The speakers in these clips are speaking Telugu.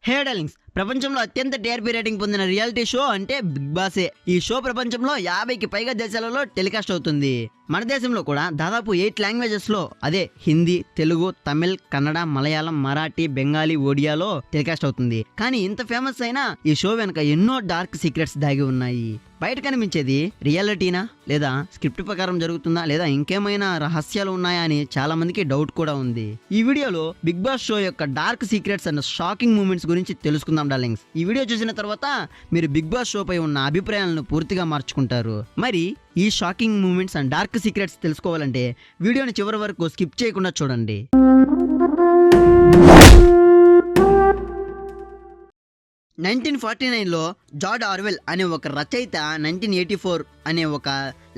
హే డార్లింగ్స్, ప్రపంచంలో అత్యంత టీఆర్పీ రేటింగ్ పొందిన రియాలిటీ షో అంటే బిగ్ బాసే. ఈ షో ప్రపంచంలో 50కి పైగా దేశాలలో టెలికాస్ట్ అవుతుంది. మన దేశంలో కూడా దాదాపు 8 లాంగ్వేజెస్ లో, అదే హిందీ, తెలుగు, తమిళ్, కన్నడ, మలయాళం, మరాఠీ, బెంగాలీ, ఒడియాలో టెలికాస్ట్ అవుతుంది. కానీ ఇంత ఫేమస్ అయినా ఈ షో వెనక ఎన్నో డార్క్ సీక్రెట్స్ దాగి ఉన్నాయి. బయట కనిపించేది రియాలిటీనా, లేదా స్క్రిప్ట్ ప్రకారం జరుగుతుందా, లేదా ఇంకేమైనా రహస్యాలు ఉన్నాయా అని చాలా మందికి డౌట్ కూడా ఉంది. ఈ వీడియోలో బిగ్ బాస్ షో యొక్క dark secrets and shocking moments గురించి తెలుసుకుందాం డార్లింగ్స్. ఈ వీడియో చూసిన తర్వాత మీరు బిగ్ బాస్ షో పై ఉన్న అభిప్రాయాలను పూర్తిగా మార్చుకుంటారు. మరి ఈ shocking moments and dark secrets తెలుసుకోవాలంటే వీడియోని చివరి వరకు స్కిప్ చేయకుండా చూడండి. 1949లో జార్జ్ ఆర్వెల్ అనే ఒక రచయిత 1984 అనే ఒక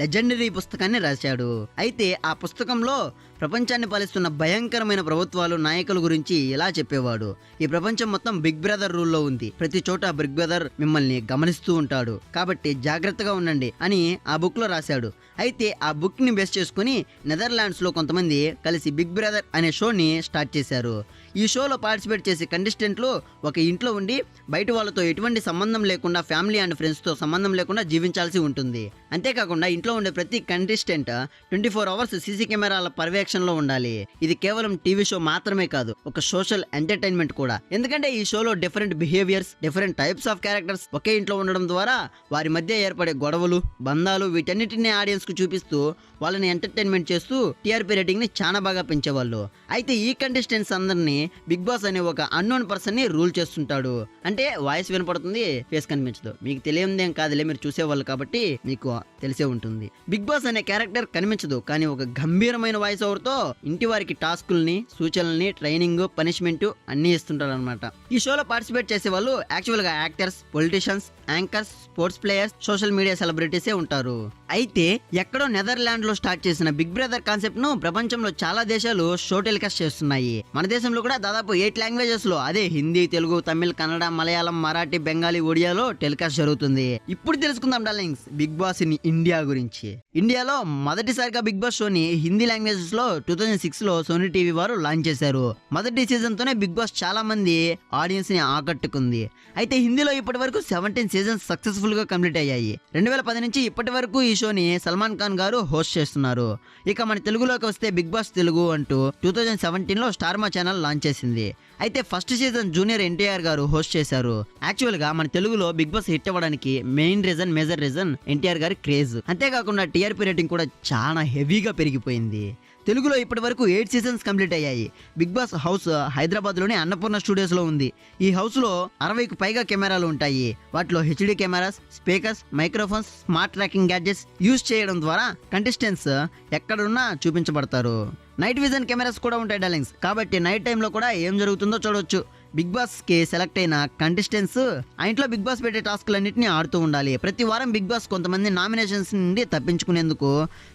లెజెండరీ పుస్తకాన్ని రాశాడు. అయితే ఆ పుస్తకంలో ప్రపంచాన్ని పాలిస్తున్న భయంకరమైన ప్రభుత్వాలు, నాయకుల గురించి ఇలా చెప్పేవాడు. ఈ ప్రపంచం మొత్తం బిగ్ బ్రదర్ రూల్లో ఉంది. ప్రతి చోట బిగ్ బ్రదర్ మిమ్మల్ని గమనిస్తూ ఉంటాడు, కాబట్టి జాగ్రత్తగా ఉండండి అని ఆ బుక్ లో రాశాడు. అయితే ఆ బుక్ ని బేస్ చేసుకుని నెదర్లాండ్స్ లో కొంతమంది కలిసి బిగ్ బ్రదర్ అనే షోని స్టార్ట్ చేశారు. ఈ షోలో పార్టిసిపేట్ చేసే కంటెస్టెంట్లు ఒక ఇంట్లో ఉండి బయట వాళ్ళతో ఎటువంటి సంబంధం లేకుండా, ఫ్యామిలీ అండ్ ఫ్రెండ్స్ తో సంబంధం లేకుండా జీవించాల్సి ఉంటుంది. అంతేకాకుండా ఇంట్లో ఉండే ప్రతి కంటెస్టెంట్ 24 అవర్స్ సీసీ కెమెరాల పర్యవేక్షణలో ఉండాలి. ఇది కేవలం టీవీ షో మాత్రమే కాదు, ఒక సోషల్ ఎంటర్టైన్మెంట్ కూడా. ఎందుకంటే ఈ షోలో different behaviours, different types of characters ఒకే ఇంట్లో ఉండడం ద్వారా వారి మధ్య ఏర్పడే గొడవలు, బంధాలు, వీటన్నిటిని ఆడియన్స్ కు చూపిస్తూ వాళ్ళని ఎంటర్టైన్మెంట్ చేస్తూ టీఆర్పీ రేటింగ్ ని చాలా బాగా పెంచేవాళ్ళు. అయితే ఈ కంటెస్టెంట్స్ అందరినీ బిగ్ బాస్ అనే ఒక అన్నోన్ పర్సన్ ని రూల్ చేస్తుంటాడు. అంటే వాయిస్ వినపడుతుంది, ఫేస్ కనిపించదు. మీకు తెలియదేం కాదులే, మీరు చూసేవాళ్ళు కాబట్టి మీకు తెలిసే ఉంటుంది. బిగ్ బాస్ అనే క్యారెక్టర్ కనిపించదు, కానీ ఒక గంభీరమైన వాయిస్ ఓవర్ తో ఇంటి వారికి టాస్కుల్ని, సూచనల్ని, ట్రైనింగ్, పనిష్మెంట్ అన్ని ఇస్తుంటారు అనమాట. ఈ షోలో పార్టిసిపేట్ చేసే వాళ్ళు యాక్చువల్ గా actors, politicians, anchors, sports players, social media సెలబ్రిటీసే ఉంటారు. అయితే ఎక్కడో నెదర్లాండ్ లో స్టార్ట్ చేసిన బిగ్ బ్రదర్ కాన్సెప్ట్ ను ప్రపంచంలో చాలా దేశాలు షో టెలికాస్ట్ చేస్తున్నాయి. మన దేశంలో కూడా దాదాపు 8 లాంగ్వేజెస్ లో, అదే హిందీ, తెలుగు, తమిళ్, కన్నడ, మలయాళం, మరాఠీ, బెంగాలీ, ఒడియాలో టెలికాస్ట్ జరుగుతుంది. ఇప్పుడు తెలుసుకుందాం darlings Bigg Boss in India గురించి. ఇండియాలో మొదటిసారిగా బిగ్ బాస్ షోని హిందీ లాంగ్వేజెస్ లో 2006 లో సోనీ టీవీ వారు లాంచ్ చేశారు. మొదటి సీజన్ తోనే బిగ్ బాస్ చాలా మంది ఆడియన్స్ ని ఆకట్టుకుంది. అయితే హిందీలో ఇప్పటి వరకు 17 సీజన్స్ సక్సెస్ఫుల్ గా కంప్లీట్ అయ్యాయి. 2010 నుంచి ఇప్పటి వరకు ఈ షోని సల్మాన్ ఖాన్ గారు హోస్ట్ చేస్తున్నారు. ఇక మన తెలుగులోకి వస్తే బిగ్ బాస్ తెలుగు అంటూ 2017 లో స్టార్ మా ఛానల్ లాంచ్ చేసింది. అయితే ఫస్ట్ సీజన్ జూనియర్ ఎన్టీఆర్ గారు హోస్ట్ చేశారు. యాక్చువల్ గా మన తెలుగులో బిగ్ బాస్ హిట్ అవ్వడానికి మేజర్ రీజన్ ఎన్టీఆర్ గారి క్రేజ్. అంతేకాకుండా టీఆర్పీ రేటింగ్ కూడా చాలా హెవీగా పెరిగిపోయింది. తెలుగులో ఇప్పటి వరకు 8 సీజన్స్ కంప్లీట్ అయ్యాయి. బిగ్ బాస్ హౌస్ హైదరాబాద్ లోని అన్నపూర్ణ స్టూడియోస్ లో ఉంది. ఈ హౌస్ లో 60కి పైగా కెమెరాలు ఉంటాయి. వాటిలో HD cameras, speakers, microphones, smart tracking gadgets use చేయడం ద్వారా కంటెస్టెంట్స్ ఎక్కడున్నా చూపించబడతారు. నైట్ విజన్ కెమెరాస్ కూడా ఉంటాయి డార్లింగ్స్, కాబట్టి నైట్ టైంలో కూడా ఏం జరుగుతుందో చూడవచ్చు. బిగ్ బాస్ కి సెలెక్ట్ అయిన కంటెస్టెంట్స్ ఆ ఇంట్లో బిగ్ బాస్ పెట్టే టాస్క్లన్నింటినీ ఆడుతూ ఉండాలి. ప్రతి వారం బిగ్ బాస్ కొంతమంది నామినేషన్స్ నుండి తప్పించుకునేందుకు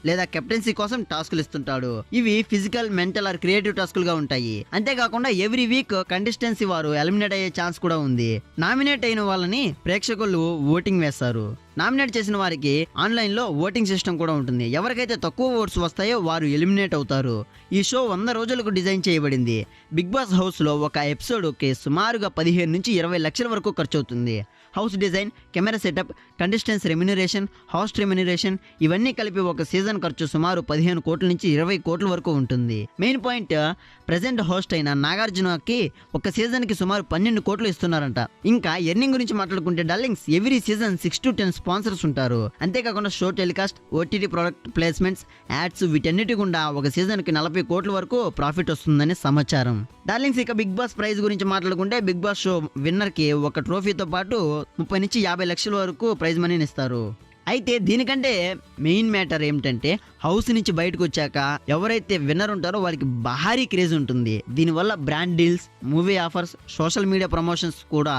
లేదా కెప్టెన్సీ కోసం టాస్కులు ఇస్తుంటాడు. ఇవి ఫిజికల్, మెంటల్ ఆర్ క్రియేటివ్ టాస్కులుగా ఉంటాయి. అంతేకాకుండా ఎవ్రీ వీక్ కంటెస్టెన్సీ వారు ఎలిమినేట్ అయ్యే ఛాన్స్ కూడా ఉంది. నామినేట్ అయిన వాళ్ళని ప్రేక్షకులు ఓటింగ్ వేస్తారు. నామినేట్ చేసిన వారికి ఆన్లైన్ లో ఓటింగ్ సిస్టమ్ కూడా ఉంటుంది. ఎవరికైతే తక్కువ ఓట్స్ వస్తాయో వారు ఎలిమినేట్ అవుతారు. ఈ షో 100 రోజులకు డిజైన్ చేయబడింది. బిగ్ బాస్ హౌస్ లో ఒక ఎపిసోడ్ కి సుమారుగా 15 నుంచి 20 లక్షల వరకు ఖర్చు అవుతుంది. House design, camera setup, contestants remuneration, host remuneration ఇవన్నీ కలిపి ఒక సీజన్ ఖర్చు సుమారు 15 కోట్ల నుంచి 20 కోట్ల వరకు ఉంటుంది. మెయిన్ పాయింట్, ప్రెసెంట్ హోస్ట్ అయిన నాగార్జునకి ఒక సీజన్ కి సుమారు 12 కోట్లు ఇస్తున్నారంట. ఇంకా ఎర్నింగ్ గురించి మాట్లాడుకుంటే darlings, every season 6 to 10 sponsors ఉంటారు. అంతేకాకుండా show telecast, OTT product placements, ads వీటన్నిటి గుండా ఒక సీజన్ కి 40 కోట్ల వరకు ప్రాఫిట్ వస్తుందని సమాచారం. డార్లింగ్స్, ఇక బిగ్ బాస్ ప్రైజ్ గురించి మాట్లాడుకుంటే బిగ్ బాస్ షో విన్నర్ కి ఒక ట్రోఫీతో పాటు 30 నుంచి 50 లక్షల వరకు ప్రైజ్ మనీని ఇస్తారు. అయితే దీనికంటే మెయిన్ మ్యాటర్ ఏమిటంటే, హౌస్ నుంచి బయటకు వచ్చాక ఎవరైతే విన్నర్ ఉంటారో వారికి భారీ క్రేజ్ ఉంటుంది. దీనివల్ల brand deals, movie offers, social media promotions కూడా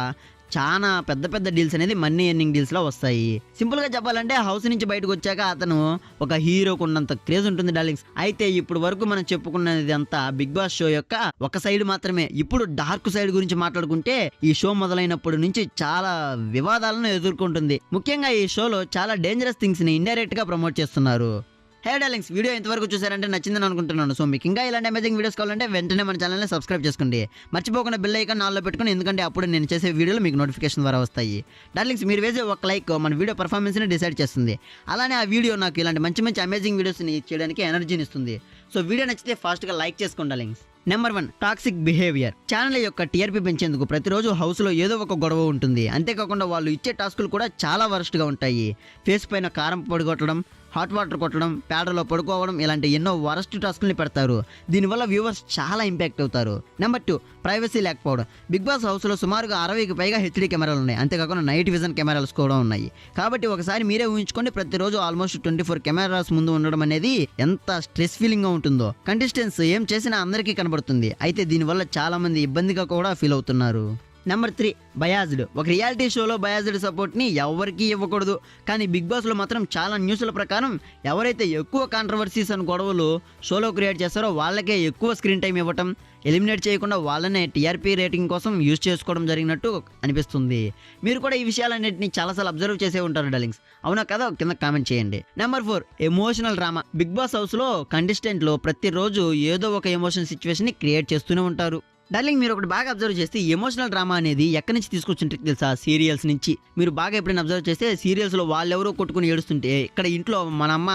చాలా పెద్ద డీల్స్ అనేది మనీ ఎర్నింగ్ డీల్స్ లో వస్తాయి. సింపుల్ గా చెప్పాలంటే హౌస్ నుంచి బయటకు వచ్చాక అతను ఒక హీరోకు ఉన్నంత క్రేజ్ ఉంటుంది డార్లింగ్స్. అయితే ఇప్పుడు వరకు మనం చెప్పుకున్నది అంతా బిగ్ బాస్ షో యొక్క ఒక సైడ్ మాత్రమే. ఇప్పుడు డార్క్ సైడ్ గురించి మాట్లాడుకుంటే, ఈ షో మొదలైనప్పటి నుంచి చాలా వివాదాలను ఎదుర్కొంటుంది. ముఖ్యంగా ఈ షోలో చాలా డేంజరస్ థింగ్స్ ని ఇండైరెక్ట్ గా ప్రమోట్ చేస్తున్నారు. హే డార్లింగ్స్, వీడియో ఎంతవరకు చూసారంటే నచ్చిందని అనుకుంటున్నాను. సో మీకు ఇంకా ఇలాంటి అమేజింగ్ వీడియోస్ కావాలంటే వెంటనే మన ఛానల్ని సబ్స్క్రైబ్ చేసుకోండి. మర్చిపోకుండా బెల్ ఐకాన్ ఆన్లో పెట్టుకుని, ఎందుకంటే అప్పుడు నేను చేసే వీడియోలు మీకు నోటిఫికేషన్ ద్వారా వస్తాయి. డార్లింగ్స్, మీరు వేసే ఒక లైక్ మన వీడియో పర్ఫార్మెన్స్ని డిసైడ్ చేస్తుంది. అలానే ఆ వీడియో నాకు ఇలాంటి మంచి మంచి అమేజింగ్ వీడియోస్ని చేయడానికి ఎనర్జీని ఇస్తుంది. సో వీడియో నచ్చితే ఫాస్ట్గా లైక్ చేసుకోండి darlings. Number 1, toxic behaviour. Channel యొక్క టీఆర్పీ పెంచేందుకు ప్రతిరోజు హౌస్లో ఏదో ఒక గొడవ ఉంటుంది. అంతేకాకుండా వాళ్ళు ఇచ్చే టాస్కులు కూడా చాలా వరస్ట్గా ఉంటాయి. ఫేస్ పైన కారం పొడి కొట్టడం, హాట్ వాటర్ కొట్టడం, పేడలో పడుకోవడం, ఇలాంటి ఎన్నో వరస్ట్ టాస్కుల్ని పెడతారు. దీనివల్ల వ్యూవర్స్ చాలా ఇంపాక్ట్ అవుతారు. నెంబర్ 2, ప్రైవసీ లేకపోవడం. బిగ్ బాస్ హౌస్లో సుమారుగా 60కి పైగా హెచ్డీ కెమెరాలు ఉన్నాయి. అంతేకాకుండా నైట్ విజన్ కెమెరాలు కూడా ఉన్నాయి. కాబట్టి ఒకసారి మీరే ఊహించుకోండి, ప్రతిరోజు ఆల్మోస్ట్ 24 కెమెరాస్ ముందు ఉండడం అనేది ఎంత స్ట్రెస్ ఫీలింగ్గా ఉంటుందో. కంటెస్టెంట్స్ ఏం చేసినా అందరికీ కనబడుతుంది. అయితే దీనివల్ల చాలా మంది ఇబ్బందిగా కూడా ఫీల్ అవుతున్నారు. నెంబర్ 3, బయాజ్డ్. ఒక రియాలిటీ షోలో బయాజ్డ్ సపోర్ట్ని ఎవరికీ ఇవ్వకూడదు. కానీ బిగ్ బాస్లో మాత్రం చాలా న్యూస్ల ప్రకారం ఎవరైతే ఎక్కువ కాంట్రవర్సీస్ అని గొడవలు షోలో క్రియేట్ చేస్తారో వాళ్ళకే ఎక్కువ స్క్రీన్ టైం ఇవ్వటం, ఎలిమినేట్ చేయకుండా వాళ్ళనే టీఆర్పీ రేటింగ్ కోసం యూజ్ చేసుకోవడం జరిగినట్టు అనిపిస్తుంది. మీరు కూడా ఈ విషయాలన్నింటినీ చాలాసార్లు అబ్జర్వ్ చేసే ఉంటారు డార్లింగ్స్. అవునా కదా? కింద కామెంట్ చేయండి. Number 4, emotional drama. Bigg Boss హౌస్లో కంటెస్టెంట్లు ప్రతిరోజు ఏదో ఒక ఎమోషనల్ సిచ్యువేషన్ని క్రియేట్ చేస్తూనే ఉంటారు. డార్లింగ్, మీరు ఒకటి బాగా అబ్జర్వ్ చేస్తే ఎమోషనల్ డ్రామా అనేది ఎక్కడి నుంచి తీసుకొచ్చింటే తెలుసా? సీరియల్స్ నుంచి. మీరు బాగా ఎప్పుడైనా అబ్జర్వ్ చేస్తే సీరియల్స్లో వాళ్ళెవరో కొట్టుకుని ఏడుస్తుంటే ఇక్కడ ఇంట్లో మన అమ్మ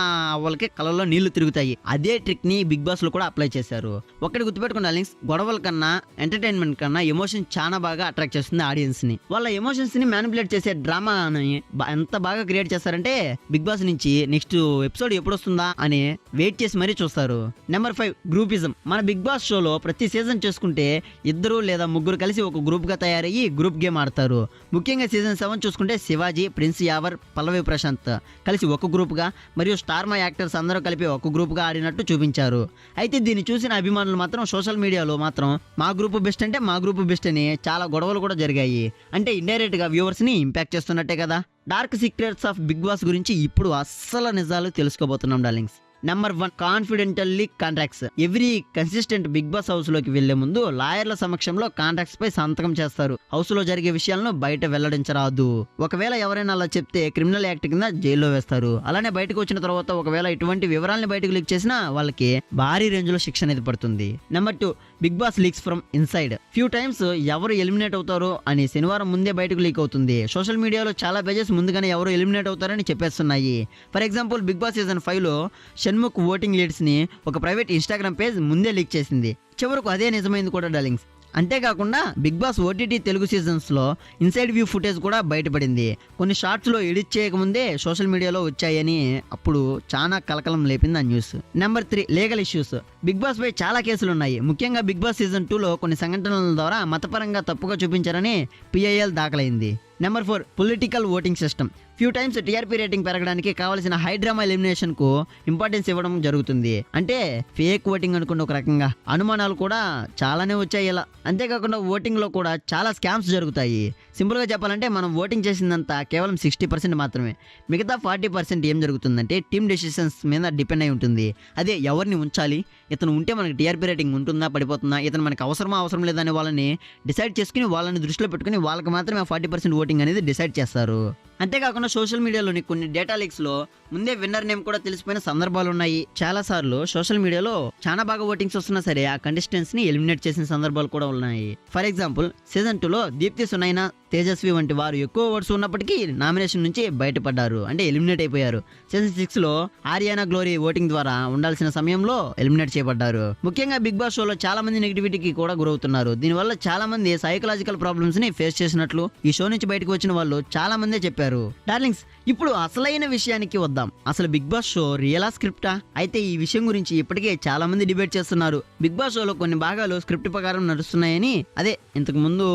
వాళ్ళకి కళ్ళల్లో నీళ్లు తిరుగుతాయి. అదే ట్రిక్ని బిగ్ బాస్లో కూడా అప్లై చేశారు. ఒక్కటి గుర్తుపెట్టుకుని డార్లింగ్స్, గొడవల కన్నా ఎంటర్టైన్మెంట్ కన్నా ఎమోషన్ చాలా బాగా అట్రాక్ట్ చేస్తుంది ఆడియన్స్ని. వాళ్ళ ఎమోషన్స్ని మ్యానిపులేట్ చేసే డ్రామాని ఎంత బాగా క్రియేట్ చేస్తారంటే బిగ్ బాస్ నుంచి నెక్స్ట్ ఎపిసోడ్ ఎప్పుడు వస్తుందా అని వెయిట్ చేసి మరీ చూస్తారు. Number 5, groupism. మన బిగ్ బాస్ షోలో ప్రతి సీజన్ చేసుకుంటే 2 లేదా 3 కలిసి ఒక గ్రూప్గా తయారయ్యి గ్రూప్ గేమ్ ఆడతారు. ముఖ్యంగా సీజన్ 7 చూసుకుంటే శివాజీ, ప్రిన్స్ యావర్, పల్లవి ప్రశాంత్ కలిసి ఒక గ్రూప్గా, మరియు స్టార్ మా యాక్టర్స్ అందరూ కలిపి ఒక గ్రూప్గా ఆడినట్టు చూపించారు. అయితే దీన్ని చూసిన అభిమానులు మాత్రం సోషల్ మీడియాలో మాత్రం మా గ్రూప్ బెస్ట్ అంటే మా గ్రూప్ బెస్ట్ అని చాలా గొడవలు కూడా జరిగాయి. అంటే ఇండైరెక్ట్గా వ్యూవర్స్ని ఇంపాక్ట్ చేస్తున్నట్టే కదా. Dark secrets of Bigg Boss గురించి ఇప్పుడు అస్సలు నిజాలు తెలుసుకోబోతున్నాం darlings. Number 1, confidentially contracts. Every contestant Bigg Boss house లోకి వెళ్లే ముందు లాయర్ల సమక్షంలో కాంట్రాక్ట్స్ పై సంతకం చేస్తారు. హౌస్ లో జరిగే విషయాలను బయట వెల్లడించరాదు. ఒకవేళ ఎవరైనా అలా చెప్తే క్రిమినల్ యాక్ట్ కింద జైల్లో వేస్తారు. అలానే బయటకు వచ్చిన తర్వాత ఒకవేళ ఇటువంటి వివరాలను బయటకు లీక్ చేసినా వాళ్ళకి భారీ రేంజ్ లో శిక్ష అనేది పడుతుంది. Number 2, Bigg Boss leaks from inside. Few times ఎవరు ఎలిమినేట్ అవుతారో అని శనివారం ముందే బయటకు లీక్ అవుతుంది. సోషల్ మీడియాలో చాలా పేజెస్ ముందుగానే ఎవరు ఎలిమినేట్ అవుతారని చెప్పేస్తున్నాయి. For example, Bigg Boss season 5లో షణ్ముఖ్ ఓటింగ్ లీడ్స్ని ఒక ప్రైవేట్ ఇన్స్టాగ్రామ్ పేజ్ ముందే లీక్ చేసింది. చివరకు అదే నిజమైంది కూడా డార్లింగ్స్. అంతేకాకుండా బిగ్ బాస్ ఓటీటీ తెలుగు సీజన్స్లో ఇన్సైడ్ వ్యూ ఫుటేజ్ కూడా బయటపడింది. కొన్ని షార్ట్స్లో ఎడిట్ చేయకముందే సోషల్ మీడియాలో వచ్చాయని అప్పుడు చాలా కలకలం లేపింది ఆ news. Number 3, legal issues. Bigg Boss పై చాలా కేసులు ఉన్నాయి. ముఖ్యంగా బిగ్ బాస్ సీజన్ 2లో కొన్ని సంఘటనల ద్వారా మతపరంగా తప్పుగా చూపించారని PIL దాఖలైంది. Number 4, political voting system. Few times TRP rating పెరగడానికి కావాల్సిన హై డ్రామా ఎలిమినేషన్ కు ఇంపార్టెన్స్ ఇవ్వడం జరుగుతుంది. అంటే ఫేక్ ఓటింగ్ అనుకున్న ఒక రకంగా అనుమానాలు కూడా చాలానే వచ్చాయి ఇలా. అంతేకాకుండా ఓటింగ్ లో కూడా చాలా స్కామ్స్ జరుగుతాయి. సింపుల్ గా చెప్పాలంటే మనం ఓటింగ్ చేసిందంతా కేవలం 60% మాత్రమే. మిగతా 40% ఏం జరుగుతుందంటే టీమ్ డెసిషన్స్ మీద డిపెండ్ అయి ఉంటుంది. అదే ఎవరిని ఉంచాలి, ఇతను ఉంటే మనకి టీఆర్పీ రేటింగ్ ఉంటుందా పడిపోతుందా, ఇతను మనకి అవసరమా అవసరం లేదని వాళ్ళని డిసైడ్ చేసుకుని వాళ్ళని దృష్టిలో పెట్టుకుని వాళ్ళకి మాత్రమే 40% ఓటింగ్ అనేది డిసైడ్ చేస్తారు. అంతేకాకుండా సోషల్ మీడియాలోని కొన్ని డేటా లీక్స్ లో ముందే విన్నర్ నేమ్ కూడా తెలిసిపోయిన సందర్భాలు ఉన్నాయి. చాలా సార్లు సోషల్ మీడియాలో చాలా బాగా ఓటింగ్స్ వస్తున్నా సరే ఆ కంటెస్టెంట్స్ ని ఎలిమినేట్ చేసిన సందర్భాలు కూడా ఉన్నాయి. ఫర్ ఎగ్జాంపుల్, సీజన్ 2లో దీప్తి సునైనా, తేజస్వి వంటి వారు ఎక్కువ ఓట్స్ ఉన్నప్పటికీ నామినేషన్ నుంచి బయటపడ్డారు, అంటే ఎలిమినేట్ అయిపోయారు. సీజన్ 6లో ఆర్యానా గ్లోరీ ఓటింగ్ ద్వారా ఉండాల్సిన సమయంలో ఎలిమినేట్ చేయబడ్డారు. ముఖ్యంగా బిగ్ బాస్ షోలో చాలా మంది నెగిటివిటీకి కూడా గురవుతున్నారు. దీనివల్ల చాలా మంది సైకలాజికల్ ప్రాబ్లమ్స్ ని ఫేస్ చేసినట్లు ఈ షో నుంచి బయటకు వచ్చిన వాళ్ళు చాలా మందే చెప్పారు. డార్లింగ్స్, ఇప్పుడు అసలైన విషయానికి వద్దాం. అసలు బిగ్ బాస్ షో రియలా స్క్రిప్టా? అయితే ఈ విషయం గురించి ఇప్పటికే చాలా మంది డిబేట్ చేస్తున్నారు. బిగ్ బాస్ షోలో కొన్ని భాగాలు స్క్రిప్ట్ ప్రకారం నడుస్తున్నాయని అదే ఇంతకు ముందు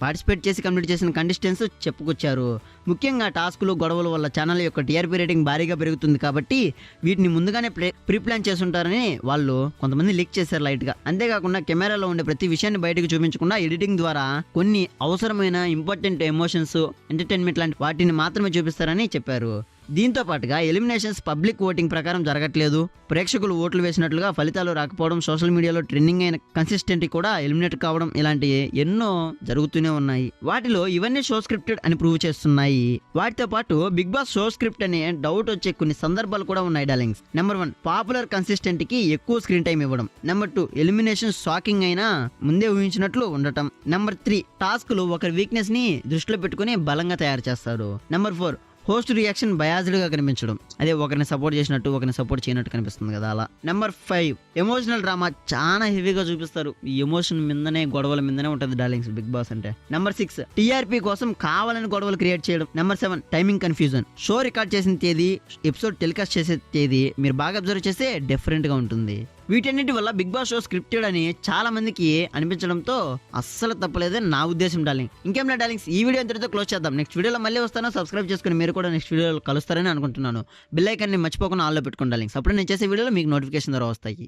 పార్టిసిపేట్ చేసి కంప్లీట్ చేసిన కంటెస్టెంట్స్ చెప్పుకొచ్చారు. ముఖ్యంగా టాస్కులు, గొడవల వల్ల ఛానల్ యొక్క టీఆర్పీ రేటింగ్ భారీగా పెరుగుతుంది కాబట్టి వీటిని ముందుగానే ప్రీ ప్లాన్ చేస్తుంటారని వాళ్ళు కొంతమంది లీక్ చేశారు లైట్గా. అంతేకాకుండా కెమెరాలో ఉండే ప్రతి విషయాన్ని బయటకు చూపించకుండా ఎడిటింగ్ ద్వారా కొన్ని అవసరమైన ఇంపార్టెంట్ ఎమోషన్స్, ఎంటర్టైన్మెంట్ లాంటి వాటిని మాత్రమే చూపిస్తారని చెప్పారు. దీంతో పాటుగా ఎలిమినేషన్స్ పబ్లిక్ ఓటింగ్ ప్రకారం జరగట్లేదు, ప్రేక్షకులు ఓట్లు వేసినట్లుగా ఫలితాలు రాకపోవడం, సోషల్ మీడియాలో ట్రెండింగ్ అయిన కన్సిస్టెంట్ కూడా ఎలిమినేట్ కావడం, ఇలాంటి ఎన్నో జరుగుతూనే ఉన్నాయి. వాటిలో ఇవన్నీ షో స్క్రిప్టెడ్ అని ప్రూవ్ చేస్తున్నాయి. వాటితో పాటు బిగ్ బాస్ షో స్క్రిప్ట్ అనే డౌట్ వచ్చే కొన్ని సందర్భాలు కూడా ఉన్నాయి డార్లింగ్స్. నెంబర్ 1, పాపులర్ కన్సిస్టెంట్ కి ఎక్కువ స్క్రీన్ టైం ఇవ్వడం. నెంబర్ 2, ఎలిమినేషన్ షాకింగ్ అయినా ముందే ఊహించినట్లు ఉండటం. నెంబర్ 3, టాస్క్లు ఒకరి వీక్నెస్ ని దృష్టిలో పెట్టుకుని బలంగా తయారు చేస్తారు. నెంబర్ 4, హోస్ట్ రియాక్షన్ బయాజ్డ్ గా కనిపించడం, అదే ఒకరిని సపోర్ట్ చేసినట్టు ఒకరిని సపోర్ట్ చేయనట్టు కనిపిస్తుంది కదా అలా. నెంబర్ 5, ఎమోషనల్ డ్రామా చాలా హెవీగా చూపిస్తారు. ఈ ఎమోషన్ మీదనే గొడవల మీదనే ఉంటుంది డార్లింగ్స్ బిగ్ బాస్ అంటే. నెంబర్ 6, టీఆర్పీ కోసం కావాలని గొడవలు క్రియేట్ చేయడం. Number 7, timing confusion. Show record చేసిన తేదీ, ఎపిసోడ్ టెలికాస్ట్ చేసే తేదీ మీరు బాగా అబ్జర్వ్ చేస్తే డిఫరెంట్ గా ఉంటుంది. వీటన్నిటి వల్ల బిగ్ బాస్ షో స్క్రిప్టెడ్ అని చాలా మందికి అనిపించడంతో అస్సలు తప్పలేదని నా ఉద్దేశం డార్లింగ్. ఇంకేం లేదు డార్లింగ్స్, ఈ వీడియో ఇంతటితో క్లోజ్ చేద్దాం. నెక్స్ట్ వీడియోలో మళ్ళీ వస్తాను. సబ్స్క్రైబ్ చేసుకుని మీరు కూడా నెక్స్ట్ వీడియోలో కలుస్తారని అనుకుంటున్నాను. బెల్ ఐకాన్ని మర్చిపోకుండా ఆల్లో పెట్టుకోండి డార్లింగ్స్. అప్పుడు నేను చేసే వీడియోలో మీకు నోటిఫికేషన్ ద్వారా వస్తాయి.